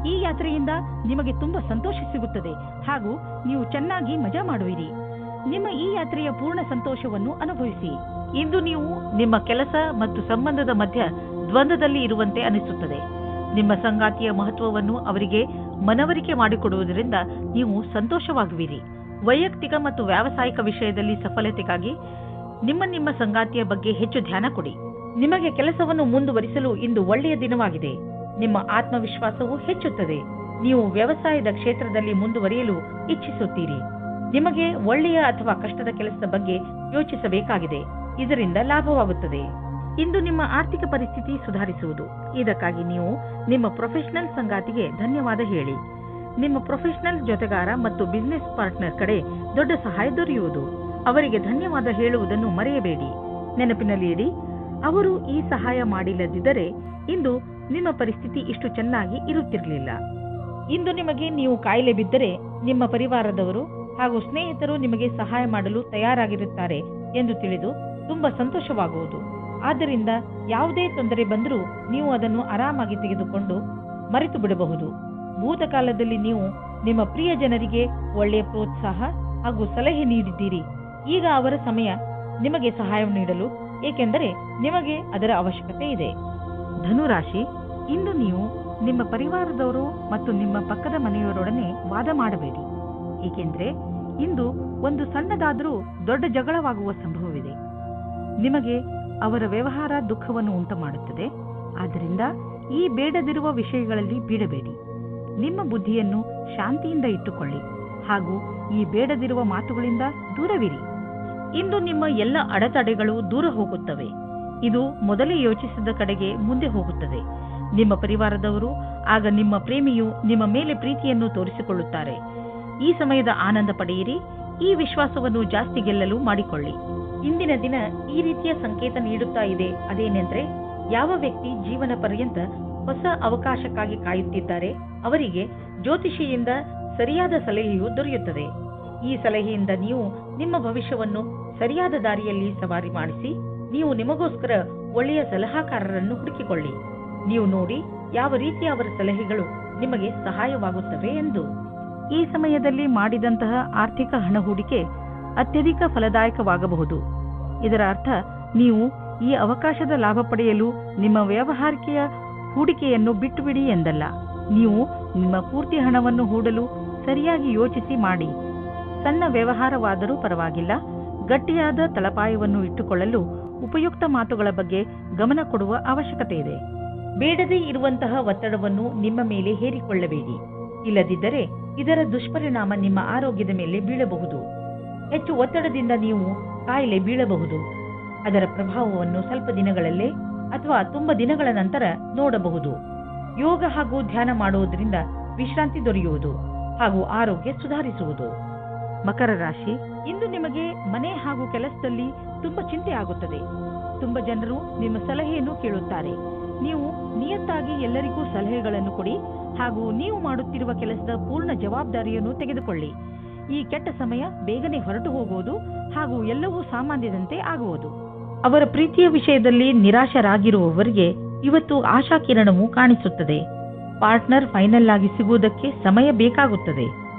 ಈ ಯಾತ್ರೆಯಿಂದ ನಿಮಗೆ ತುಂಬಾ ಸಂತೋಷ ಸಿಗುತ್ತದೆ ಹಾಗೂ ನೀವು ಚೆನ್ನಾಗಿ ಮಜಾ ಮಾಡುವಿರಿ. ನಿಮ್ಮ ಈ ಯಾತ್ರೆಯ ಪೂರ್ಣ ಸಂತೋಷವನ್ನು ಅನುಭವಿಸಿ. ಇಂದು ನೀವು ನಿಮ್ಮ ಕೆಲಸ ಮತ್ತು ಸಂಬಂಧದ ಮಧ್ಯ ದ್ವಂದ್ವದಲ್ಲಿ ಇರುವಂತೆ ಅನಿಸುತ್ತದೆ. ನಿಮ್ಮ ಸಂಗಾತಿಯ ಮಹತ್ವವನ್ನು ಅವರಿಗೆ ಮನವರಿಕೆ ಮಾಡಿಕೊಡುವುದರಿಂದ ನೀವು ಸಂತೋಷವಾಗುವಿರಿ. ವೈಯಕ್ತಿಕ ಮತ್ತು ವ್ಯಾವಸಾಯಿಕ ವಿಷಯದಲ್ಲಿ ಸಫಲತೆಗಾಗಿ ನಿಮ್ಮ ಸಂಗಾತಿಯ ಬಗ್ಗೆ ಹೆಚ್ಚು ಧ್ಯಾನ ಕೊಡಿ. ನಿಮಗೆ ಕೆಲಸವನ್ನು ಮುಂದುವರಿಸಲು ಇಂದು ಒಳ್ಳೆಯ ದಿನವಾಗಿದೆ. ನಿಮ್ಮ ಆತ್ಮವಿಶ್ವಾಸವು ಹೆಚ್ಚುತ್ತದೆ. ನೀವು ವ್ಯವಸಾಯದ ಕ್ಷೇತ್ರದಲ್ಲಿ ಮುಂದುವರಿಯಲು ಇಚ್ಛಿಸುತ್ತೀರಿ. ನಿಮಗೆ ಒಳ್ಳೆಯ ಅಥವಾ ಕಷ್ಟದ ಕೆಲಸದ ಬಗ್ಗೆ ಯೋಚಿಸಬೇಕಾಗಿದೆ. ಇದರಿಂದ ಲಾಭವಾಗುತ್ತದೆ. ಇಂದು ನಿಮ್ಮ ಆರ್ಥಿಕ ಪರಿಸ್ಥಿತಿ ಸುಧಾರಿಸುವುದು. ಇದಕ್ಕಾಗಿ ನೀವು ನಿಮ್ಮ ಪ್ರೊಫೆಷನಲ್ ಸಂಗಾತಿಗೆ ಧನ್ಯವಾದ ಹೇಳಿ. ನಿಮ್ಮ ಪ್ರೊಫೆಷನಲ್ ಜೊತೆಗಾರ ಮತ್ತು ಬಿಸಿನೆಸ್ ಪಾರ್ಟ್ನರ್ ಕಡೆ ದೊಡ್ಡ ಸಹಾಯ ದೊರೆಯುವುದು. ಅವರಿಗೆ ಧನ್ಯವಾದ ಹೇಳುವುದನ್ನು ಮರೆಯಬೇಡಿ. ನೆನಪಿನಲ್ಲಿ ಇಡಿ, ಅವರು ಈ ಸಹಾಯ ಮಾಡಿಲ್ಲದಿದ್ದರೆ ಇಂದು ನಿಮ್ಮ ಪರಿಸ್ಥಿತಿ ಇಷ್ಟು ಚೆನ್ನಾಗಿ ಇರುತ್ತಿರಲಿಲ್ಲ. ಇಂದು ನಿಮಗೆ ನೀವು ಕಾಯಿಲೆ ಬಿದ್ದರೆ ನಿಮ್ಮ ಪರಿವಾರದವರು ಹಾಗೂ ಸ್ನೇಹಿತರು ನಿಮಗೆ ಸಹಾಯ ಮಾಡಲು ತಯಾರಾಗಿರುತ್ತಾರೆ ಎಂದು ತಿಳಿದು ತುಂಬಾ ಸಂತೋಷವಾಗುವುದು. ಆದ್ದರಿಂದ ಯಾವುದೇ ತೊಂದರೆ ಬಂದರೂ ನೀವು ಅದನ್ನು ಆರಾಮಾಗಿ ತೆಗೆದುಕೊಂಡು ಮರೆತು ಬಿಡಬಹುದು. ಭೂತಕಾಲದಲ್ಲಿ ನೀವು ನಿಮ್ಮ ಪ್ರಿಯ ಜನರಿಗೆ ಒಳ್ಳೆಯ ಪ್ರೋತ್ಸಾಹ ಹಾಗೂ ಸಲಹೆ ನೀಡಿದ್ದೀರಿ. ಈಗ ಅವರ ಸಮಯ ನಿಮಗೆ ಸಹಾಯ ನೀಡಲು, ಏಕೆಂದರೆ ನಿಮಗೆ ಅದರ ಅವಶ್ಯಕತೆ ಇದೆ. ಧನುರಾಶಿ, ಇಂದು ನೀವು ನಿಮ್ಮ ಪರಿವಾರದವರು ಮತ್ತು ನಿಮ್ಮ ಪಕ್ಕದ ಮನೆಯವರೊಡನೆ ವಾದ ಮಾಡಬೇಡಿ. ಏಕೆಂದರೆ ಇಂದು ಒಂದು ಸಣ್ಣದಾದರೂ ದೊಡ್ಡ ಜಗಳವಾಗುವ ಸಂಭವವಿದೆ. ನಿಮಗೆ ಅವರ ವ್ಯವಹಾರ ದುಃಖವನ್ನು ಉಂಟು ಮಾಡುತ್ತದೆ. ಆದ್ದರಿಂದ ಈ ಬೇಡದಿರುವ ವಿಷಯಗಳಲ್ಲಿ ಬೀಳಬೇಡಿ. ನಿಮ್ಮ ಬುದ್ಧಿಯನ್ನು ಶಾಂತಿಯಿಂದ ಇಟ್ಟುಕೊಳ್ಳಿ ಹಾಗೂ ಈ ಬೇಡದಿರುವ ಮಾತುಗಳಿಂದ ದೂರವಿರಿ. ಇಂದು ನಿಮ್ಮ ಎಲ್ಲ ಅಡೆತಡೆಗಳು ದೂರ ಹೋಗುತ್ತವೆ. ಇದು ಮೊದಲೇ ಯೋಚಿಸಿದ ಕಡೆಗೆ ಮುಂದೆ ಹೋಗುತ್ತದೆ. ನಿಮ್ಮ ಪರಿವಾರದವರು ಆಗ ನಿಮ್ಮ ಪ್ರೇಮಿಯು ನಿಮ್ಮ ಮೇಲೆ ಪ್ರೀತಿಯನ್ನು ತೋರಿಸಿಕೊಳ್ಳುತ್ತಾರೆ. ಈ ಸಮಯದ ಆನಂದ ಪಡೆಯಿರಿ. ಈ ವಿಶ್ವಾಸವನ್ನು ಜಾಸ್ತಿ ಗೆಲ್ಲಲು ಮಾಡಿಕೊಳ್ಳಿ. ಇಂದಿನ ದಿನ ಈ ರೀತಿಯ ಸಂಕೇತ ನೀಡುತ್ತಾ ಇದೆ. ಅದೇನೆಂದ್ರೆ, ಯಾವ ವ್ಯಕ್ತಿ ಜೀವನ ಪರ್ಯಂತ ಹೊಸ ಅವಕಾಶಕ್ಕಾಗಿ ಕಾಯುತ್ತಿದ್ದಾರೆ ಅವರಿಗೆ ಜ್ಯೋತಿಷಿಯಿಂದ ಸರಿಯಾದ ಸಲಹೆಯು ದೊರೆಯುತ್ತದೆ. ಈ ಸಲಹೆಯಿಂದ ನೀವು ನಿಮ್ಮ ಭವಿಷ್ಯವನ್ನು ಸರಿಯಾದ ದಾರಿಯಲ್ಲಿ ಸವಾರಿ ಮಾಡಿಸಿ ನೀವು ನಿಮಗೋಸ್ಕರ ಒಳ್ಳೆಯ ಸಲಹಾಕಾರರನ್ನು ಹುಡುಕಿಕೊಳ್ಳಿ. ನೀವು ನೋಡಿ ಯಾವ ರೀತಿಯ ಅವರ ಸಲಹೆಗಳು ನಿಮಗೆ ಸಹಾಯವಾಗುತ್ತವೆ ಎಂದು. ಈ ಸಮಯದಲ್ಲಿ ಮಾಡಿದಂತಹ ಆರ್ಥಿಕ ಹಣ ಹೂಡಿಕೆ ಅತ್ಯಧಿಕ ಫಲದಾಯಕವಾಗಬಹುದು. ಇದರ ಅರ್ಥ ನೀವು ಈ ಅವಕಾಶದ ಲಾಭ ಪಡೆಯಲು ನಿಮ್ಮ ವ್ಯಾವಹಾರಿಕೆಯ ಹೂಡಿಕೆಯನ್ನು ಬಿಟ್ಟುಬಿಡಿ ಎಂದಲ್ಲ. ನೀವು ನಿಮ್ಮ ಪೂರ್ತಿ ಹಣವನ್ನು ಹೂಡಲು ಸರಿಯಾಗಿ ಯೋಚಿಸಿ ಮಾಡಿ. ಸಣ್ಣ ವ್ಯವಹಾರವಾದರೂ ಪರವಾಗಿಲ್ಲ, ಗಟ್ಟಿಯಾದ ತಳಪಾಯವನ್ನು ಇಟ್ಟುಕೊಳ್ಳಲು ಉಪಯುಕ್ತ ಮಾತುಗಳ ಬಗ್ಗೆ ಗಮನ ಕೊಡುವ ಅವಶ್ಯಕತೆ ಇದೆ. ಬೇಡದೇ ಇರುವಂತಹ ಒತ್ತಡವನ್ನು ನಿಮ್ಮ ಮೇಲೆ ಹೇರಿಕೊಳ್ಳಬೇಡಿ. ಇಲ್ಲದಿದ್ದರೆ ಇದರ ದುಷ್ಪರಿಣಾಮ ನಿಮ್ಮ ಆರೋಗ್ಯದ ಮೇಲೆ ಬೀಳಬಹುದು. ಹೆಚ್ಚು ಒತ್ತಡದಿಂದ ನೀವು ಕಾಯಿಲೆ ಬೀಳಬಹುದು. ಅದರ ಪ್ರಭಾವವನ್ನು ಸ್ವಲ್ಪ ದಿನಗಳಲ್ಲೇ ಅಥವಾ ತುಂಬಾ ದಿನಗಳ ನಂತರ ನೋಡಬಹುದು. ಯೋಗ ಹಾಗೂ ಧ್ಯಾನ ಮಾಡುವುದರಿಂದ ವಿಶ್ರಾಂತಿ ದೊರೆಯುವುದು ಹಾಗೂ ಆರೋಗ್ಯ ಸುಧಾರಿಸುವುದು. ಮಕರ ರಾಶಿ, ಇಂದು ನಿಮಗೆ ಮನೆ ಹಾಗೂ ಕೆಲಸದಲ್ಲಿ ತುಂಬಾ ಚಿಂತೆ ಆಗುತ್ತದೆ. ತುಂಬಾ ಜನರು ನಿಮ್ಮ ಸಲಹೆಯನ್ನು ಕೇಳುತ್ತಾರೆ. ನೀವು ನಿಯತ್ತಾಗಿ ಎಲ್ಲರಿಗೂ ಸಲಹೆಗಳನ್ನು ಕೊಡಿ ಹಾಗೂ ನೀವು ಮಾಡುತ್ತಿರುವ ಕೆಲಸದ ಪೂರ್ಣ ಜವಾಬ್ದಾರಿಯನ್ನು ತೆಗೆದುಕೊಳ್ಳಿ. ಈ ಕೆಟ್ಟ ಸಮಯ ಬೇಗನೆ ಹೊರಟು ಹೋಗುವುದು ಹಾಗೂ ಎಲ್ಲವೂ ಸಾಮಾನ್ಯದಂತೆ ಆಗುವುದು. ಅವರ ಪ್ರೀತಿಯ ವಿಷಯದಲ್ಲಿ ನಿರಾಶರಾಗಿರುವವರಿಗೆ ಇವತ್ತು ಆಶಾಕಿರಣವು ಕಾಣಿಸುತ್ತದೆ. ಪಾರ್ಟ್ನರ್ ಫೈನಲ್ ಆಗಿ ಸಿಗುವುದಕ್ಕೆ ಸಮಯ ಬೇಕಾಗುತ್ತದೆ.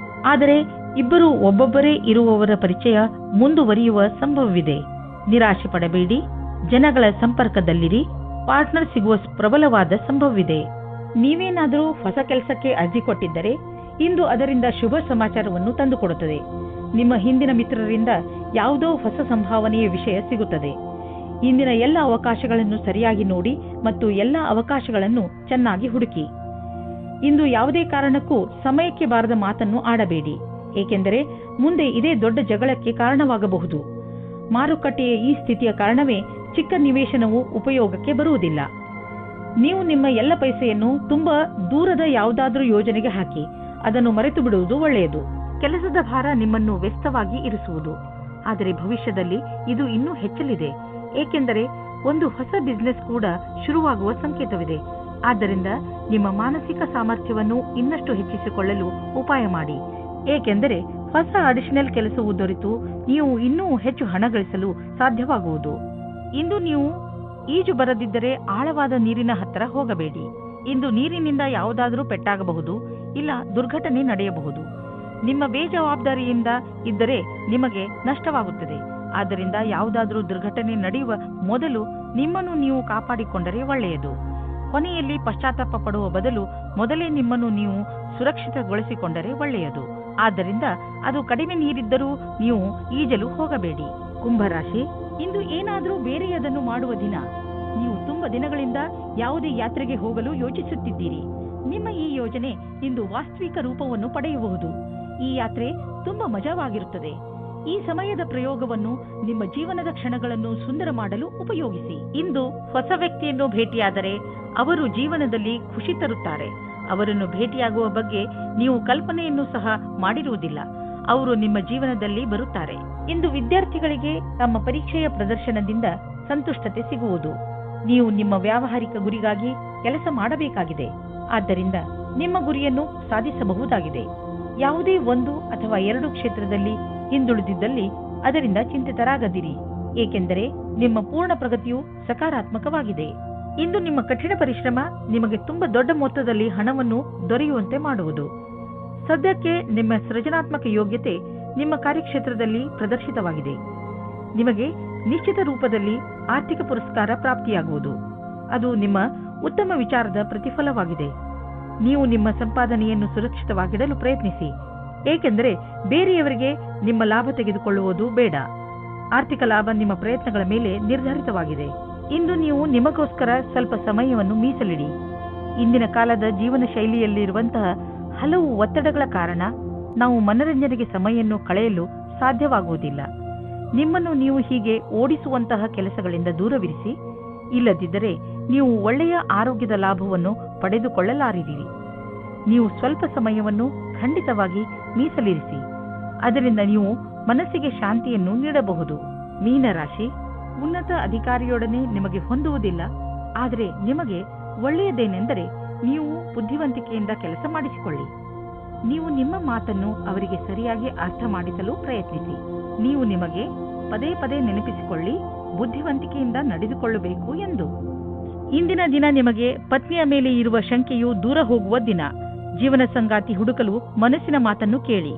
ಆದರೆ ಇಬ್ಬರು ಒಬ್ಬೊಬ್ಬರೇ ಇರುವವರ ಪರಿಚಯ ಮುಂದುವರಿಯುವ ಸಂಭವವಿದೆ. ನಿರಾಶೆ ಪಡಬೇಡಿ. ಜನಗಳ ಸಂಪರ್ಕದಲ್ಲಿರಿ. ಪಾರ್ಟ್ನರ್ ಸಿಗುವ ಪ್ರಬಲವಾದ ಸಂಭವವಿದೆ. ನೀವೇನಾದರೂ ಹೊಸ ಕೆಲಸಕ್ಕೆ ಅರ್ಜಿ ಕೊಟ್ಟಿದ್ದರೆ ಇಂದು ಅದರಿಂದ ಶುಭ ಸಮಾಚಾರವನ್ನು ತಂದುಕೊಡುತ್ತದೆ. ನಿಮ್ಮ ಹಿಂದಿನ ಮಿತ್ರರಿಂದ ಯಾವುದೋ ಹೊಸ ಸಂಭಾವನೆಯ ವಿಷಯ ಸಿಗುತ್ತದೆ. ಇಂದಿನ ಎಲ್ಲ ಅವಕಾಶಗಳನ್ನು ಸರಿಯಾಗಿ ನೋಡಿ ಮತ್ತು ಎಲ್ಲ ಅವಕಾಶಗಳನ್ನು ಚೆನ್ನಾಗಿ ಹುಡುಕಿ. ಇಂದು ಯಾವುದೇ ಕಾರಣಕ್ಕೂ ಸಮಯಕ್ಕೆ ಬಾರದ ಮಾತನ್ನು ಆಡಬೇಡಿ, ಏಕೆಂದರೆ ಮುಂದೆ ಇದೇ ದೊಡ್ಡ ಜಗಳಕ್ಕೆ ಕಾರಣವಾಗಬಹುದು. ಮಾರುಕಟ್ಟೆಯ ಈ ಸ್ಥಿತಿಯ ಕಾರಣವೇ ಚಿಕ್ಕ ನಿವೇಶನವು ಉಪಯೋಗಕ್ಕೆ ಬರುವುದಿಲ್ಲ. ನೀವು ನಿಮ್ಮ ಎಲ್ಲ ಪೈಸೆಯನ್ನು ತುಂಬಾ ದೂರದ ಯಾವುದಾದ್ರೂ ಯೋಜನೆಗೆ ಹಾಕಿ ಅದನ್ನು ಮರೆತು ಬಿಡುವುದು ಒಳ್ಳೆಯದು. ಕೆಲಸದ ಭಾರ ನಿಮ್ಮನ್ನು ವ್ಯಸ್ತವಾಗಿ ಇರಿಸುವುದು. ಆದರೆ ಭವಿಷ್ಯದಲ್ಲಿ ಇದು ಇನ್ನೂ ಹೆಚ್ಚಲಿದೆ, ಏಕೆಂದರೆ ಒಂದು ಹೊಸ ಬಿಸಿನೆಸ್ ಕೂಡ ಶುರುವಾಗುವ ಸಂಕೇತವಿದೆ. ಆದ್ದರಿಂದ ನಿಮ್ಮ ಮಾನಸಿಕ ಸಾಮರ್ಥ್ಯವನ್ನು ಇನ್ನಷ್ಟು ಹೆಚ್ಚಿಸಿಕೊಳ್ಳಲು ಉಪಾಯ ಮಾಡಿ, ಏಕೆಂದರೆ ಹೊಸ ಅಡಿಷನಲ್ ಕೆಲಸವು ದೊರೆತು ನೀವು ಇನ್ನೂ ಹೆಚ್ಚು ಹಣ ಗಳಿಸಲು ಸಾಧ್ಯವಾಗುವುದು. ಇಂದು ನೀವು ಈಜು ಬರದಿದ್ದರೆ ಆಳವಾದ ನೀರಿನ ಹತ್ತಿರ ಹೋಗಬೇಡಿ. ಇಂದು ನೀರಿನಿಂದ ಯಾವುದಾದರೂ ಪೆಟ್ಟಾಗಬಹುದು, ಇಲ್ಲ ದುರ್ಘಟನೆ ನಡೆಯಬಹುದು. ನಿಮ್ಮ ಬೇಜವಾಬ್ದಾರಿಯಿಂದ ಇದ್ದರೆ ನಿಮಗೆ ನಷ್ಟವಾಗುತ್ತದೆ. ಆದ್ದರಿಂದ ಯಾವುದಾದರೂ ದುರ್ಘಟನೆ ನಡೆಯುವ ಮೊದಲು ನಿಮ್ಮನ್ನು ನೀವು ಕಾಪಾಡಿಕೊಂಡರೆ ಒಳ್ಳೆಯದು. ಕೊನೆಯಲ್ಲಿ ಪಶ್ಚಾತ್ತಾಪ ಪಡುವ ಬದಲು ಮೊದಲೇ ನಿಮ್ಮನ್ನು ನೀವು ಸುರಕ್ಷಿತಗೊಳಿಸಿಕೊಂಡರೆ ಒಳ್ಳೆಯದು. ಆದ್ದರಿಂದ ಅದು ಕಡಿಮೆ ನೀರಿದ್ದರೂ ನೀವು ಈಜಲು ಹೋಗಬೇಡಿ. ಕುಂಭರಾಶಿ, ಇಂದು ಏನಾದರೂ ಬೇರೆಯದನ್ನು ಮಾಡುವ ದಿನ. ನೀವು ತುಂಬಾ ದಿನಗಳಿಂದ ಯಾವುದೇ ಯಾತ್ರೆಗೆ ಹೋಗಲು ಯೋಚಿಸುತ್ತಿದ್ದೀರಿ. ನಿಮ್ಮ ಈ ಯೋಜನೆ ಇಂದು ವಾಸ್ತವಿಕ ರೂಪವನ್ನು ಪಡೆಯಬಹುದು. ಈ ಯಾತ್ರೆ ತುಂಬಾ ಮಜವಾಗಿರುತ್ತದೆ. ಈ ಸಮಯದ ಪ್ರಯೋಗವನ್ನು ನಿಮ್ಮ ಜೀವನದ ಕ್ಷಣಗಳನ್ನು ಸುಂದರ ಮಾಡಲು ಉಪಯೋಗಿಸಿ. ಇಂದು ಹೊಸ ವ್ಯಕ್ತಿಯನ್ನು ಭೇಟಿಯಾದರೆ ಅವರು ಜೀವನದಲ್ಲಿ ಖುಷಿ ತರುತ್ತಾರೆ. ಅವರನ್ನು ಭೇಟಿಯಾಗುವ ಬಗ್ಗೆ ನೀವು ಕಲ್ಪನೆಯನ್ನು ಸಹ ಮಾಡಿರುವುದಿಲ್ಲ. ಅವರು ನಿಮ್ಮ ಜೀವನದಲ್ಲಿ ಬರುತ್ತಾರೆ. ಇಂದು ವಿದ್ಯಾರ್ಥಿಗಳಿಗೆ ತಮ್ಮ ಪರೀಕ್ಷೆಯ ಪ್ರದರ್ಶನದಿಂದ ಸಂತುಷ್ಟತೆ ಸಿಗುವುದು. ನೀವು ನಿಮ್ಮ ವ್ಯಾವಹಾರಿಕ ಗುರಿಗಾಗಿ ಕೆಲಸ ಮಾಡಬೇಕಾಗಿದೆ. ಆದ್ದರಿಂದ ನಿಮ್ಮ ಗುರಿಯನ್ನು ಸಾಧಿಸಬಹುದಾಗಿದೆ. ಯಾವುದೇ ಒಂದು ಅಥವಾ ಎರಡು ಕ್ಷೇತ್ರದಲ್ಲಿ ಹಿಂದುಳಿದಿದ್ದಲ್ಲಿ ಅದರಿಂದ ಚಿಂತಿತರಾಗದಿರಿ, ಏಕೆಂದರೆ ನಿಮ್ಮ ಪೂರ್ಣ ಪ್ರಗತಿಯು ಸಕಾರಾತ್ಮಕವಾಗಿದೆ. ಇಂದು ನಿಮ್ಮ ಕಠಿಣ ಪರಿಶ್ರಮ ನಿಮಗೆ ತುಂಬಾ ದೊಡ್ಡ ಮೊತ್ತದಲ್ಲಿ ಹಣವನ್ನು ದೊರೆಯುವಂತೆ ಮಾಡುವುದು. ಸದ್ಯಕ್ಕೆ ನಿಮ್ಮ ಸೃಜನಾತ್ಮಕ ಯೋಗ್ಯತೆ ನಿಮ್ಮ ಕಾರ್ಯಕ್ಷೇತ್ರದಲ್ಲಿ ಪ್ರದರ್ಶಿತವಾಗಿದೆ. ನಿಮಗೆ ನಿಶ್ಚಿತ ರೂಪದಲ್ಲಿ ಆರ್ಥಿಕ ಪುರಸ್ಕಾರ ಪ್ರಾಪ್ತಿಯಾಗುವುದು. ಅದು ನಿಮ್ಮ ಉತ್ತಮ ವಿಚಾರದ ಪ್ರತಿಫಲವಾಗಿದೆ. ನೀವು ನಿಮ್ಮ ಸಂಪಾದನೆಯನ್ನು ಸುರಕ್ಷಿತವಾಗಿಡಲು ಪ್ರಯತ್ನಿಸಿ, ಏಕೆಂದರೆ ಬೇರೆಯವರಿಗೆ ನಿಮ್ಮ ಲಾಭ ತೆಗೆದುಕೊಳ್ಳುವುದು ಬೇಡ. ಆರ್ಥಿಕ ಲಾಭ ನಿಮ್ಮ ಪ್ರಯತ್ನಗಳ ಮೇಲೆ ನಿರ್ಧಾರಿತವಾಗಿದೆ. ಇಂದು ನೀವು ನಿಮಗೋಸ್ಕರ ಸ್ವಲ್ಪ ಸಮಯವನ್ನು ಮೀಸಲಿಡಿ. ಇಂದಿನ ಕಾಲದ ಜೀವನ ಶೈಲಿಯಲ್ಲಿರುವಂತಹ ಹಲವು ಒತ್ತಡಗಳ ಕಾರಣ ನಾವು ಮನರಂಜನೆಗೆ ಸಮಯವನ್ನು ಕಳೆಯಲು ಸಾಧ್ಯವಾಗುವುದಿಲ್ಲ. ನಿಮ್ಮನ್ನು ನೀವು ಹೀಗೆ ಓಡಿಸುವಂತಹ ಕೆಲಸಗಳಿಂದ ದೂರವಿರಿಸಿ. ಇಲ್ಲದಿದ್ದರೆ ನೀವು ಒಳ್ಳೆಯ ಆರೋಗ್ಯದ ಲಾಭವನ್ನು ಪಡೆದುಕೊಳ್ಳಲಾರಿರಿ. ನೀವು ಸ್ವಲ್ಪ ಸಮಯವನ್ನು ಖಂಡಿತವಾಗಿ ಮೀಸಲಿರಿಸಿ. ಅದರಿಂದ ನೀವು ಮನಸ್ಸಿಗೆ ಶಾಂತಿಯನ್ನು ನೀಡಬಹುದು. ಮೀನರಾಶಿ, ಉನ್ನತ ಅಧಿಕಾರಿಯೊಡನೆ ನಿಮಗೆ ಹೊಂದುವುದಿಲ್ಲ. ಆದರೆ ನಿಮಗೆ ಒಳ್ಳೆಯದೇನೆಂದರೆ ನೀವು ಬುದ್ಧಿವಂತಿಕೆಯಿಂದ ಕೆಲಸ ಮಾಡಿಸಿಕೊಳ್ಳಿ. ನೀವು ನಿಮ್ಮ ಮಾತನ್ನು ಅವರಿಗೆ ಸರಿಯಾಗಿ ಅರ್ಥ ಮಾಡಿಸಲು ಪ್ರಯತ್ನಿಸಿ. ನೀವು ನಿಮಗೆ ಪದೇ ಪದೇ ನೆನಪಿಸಿಕೊಳ್ಳಿ, ಬುದ್ಧಿವಂತಿಕೆಯಿಂದ ನಡೆದುಕೊಳ್ಳಬೇಕು ಎಂದು. ಇಂದಿನ ದಿನ ನಿಮಗೆ ಪತ್ನಿಯ ಮೇಲೆ ಇರುವ ಶಂಕೆಯು ದೂರ ಹೋಗುವ ದಿನ. ಜೀವನ ಸಂಗಾತಿ ಹುಡುಕಲು ಮನಸ್ಸಿನ ಮಾತನ್ನು ಕೇಳಿ.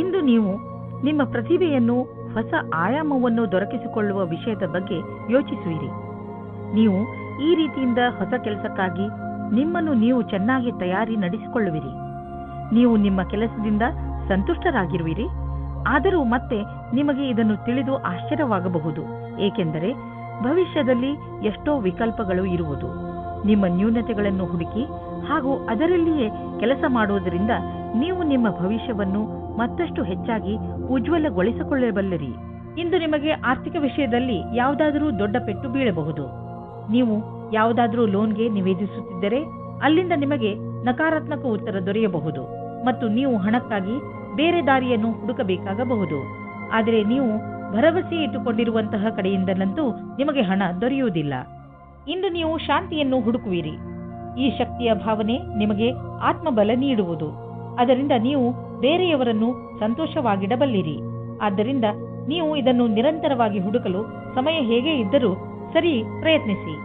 ಇಂದು ನೀವು ನಿಮ್ಮ ಪ್ರತಿಭೆಯನ್ನು ಹೊಸ ಆಯಾಮವನ್ನು ದೊರಕಿಸಿಕೊಳ್ಳುವ ವಿಷಯದ ಬಗ್ಗೆ ಯೋಚಿಸುವಿರಿ. ನೀವು ಈ ರೀತಿಯಿಂದ ಹೊಸ ಕೆಲಸಕ್ಕಾಗಿ ನಿಮ್ಮನ್ನು ನೀವು ಚೆನ್ನಾಗಿ ತಯಾರಿ ನಡೆಸಿಕೊಳ್ಳುವಿರಿ. ನೀವು ನಿಮ್ಮ ಕೆಲಸದಿಂದ ಸಂತುಷ್ಟರಾಗಿರುವಿರಿ. ಆದರೂ ಮತ್ತೆ ನಿಮಗೆ ಇದನ್ನು ತಿಳಿದು ಆಶ್ಚರ್ಯವಾಗಬಹುದು, ಏಕೆಂದರೆ ಭವಿಷ್ಯದಲ್ಲಿ ಎಷ್ಟೋ ವಿಕಲ್ಪಗಳು ಇರುವುದು. ನಿಮ್ಮ ನ್ಯೂನತೆಗಳನ್ನು ಹುಡುಕಿ ಹಾಗೂ ಅದರಲ್ಲಿಯೇ ಕೆಲಸ ಮಾಡುವುದರಿಂದ ನೀವು ನಿಮ್ಮ ಭವಿಷ್ಯವನ್ನು ಮತ್ತಷ್ಟು ಹೆಚ್ಚಾಗಿ ಉಜ್ವಲಗೊಳಿಸಿಕೊಳ್ಳಬಲ್ಲಿರಿ. ಇಂದು ನಿಮಗೆ ಆರ್ಥಿಕ ವಿಷಯದಲ್ಲಿ ಯಾವುದಾದರೂ ದೊಡ್ಡ ಪೆಟ್ಟು ಬೀಳಬಹುದು. ನೀವು ಯಾವುದಾದರೂ ಲೋನ್ಗೆ ನಿವೇದಿಸುತ್ತಿದ್ದರೆ ಅಲ್ಲಿಂದ ನಿಮಗೆ ನಕಾರಾತ್ಮಕ ಉತ್ತರ ದೊರೆಯಬಹುದು ಮತ್ತು ನೀವು ಹಣಕ್ಕಾಗಿ ಬೇರೆ ದಾರಿಯನ್ನು ಹುಡುಕಬೇಕಾಗಬಹುದು. ಆದರೆ ನೀವು ಭರವಸೆ ಇಟ್ಟುಕೊಂಡಿರುವಂತಹ ಕಡೆಯಿಂದಲಂತೂ ನಿಮಗೆ ಹಣ ದೊರೆಯುವುದಿಲ್ಲ. ಇಂದು ನೀವು ಶಾಂತಿಯನ್ನು ಹುಡುಕುವಿರಿ. ಈ ಶಕ್ತಿಯ ಭಾವನೆ ನಿಮಗೆ ಆತ್ಮಬಲ ನೀಡುವುದು. ಅದರಿಂದ ನೀವು ಬೇರೆಯವರನ್ನು ಸಂತೋಷವಾಗಿಡಬಲ್ಲಿರಿ. ಆದ್ದರಿಂದ ನೀವು ಇದನ್ನು ನಿರಂತರವಾಗಿ ಹುಡುಕಲು ಸಮಯ ಹೇಗೆ ಇದ್ದರೂ ಸರಿ ಪ್ರಯತ್ನಿಸಿ.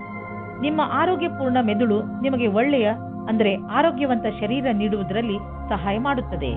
ನಿಮ್ಮ ಆರೋಗ್ಯಪೂರ್ಣ ಮೆದುಳು ನಿಮಗೆ ಒಳ್ಳೆಯ ಆರೋಗ್ಯವಂತ ಶರೀರ ನೀಡುವುದರಲ್ಲಿ ಸಹಾಯ ಮಾಡುತ್ತದೆ.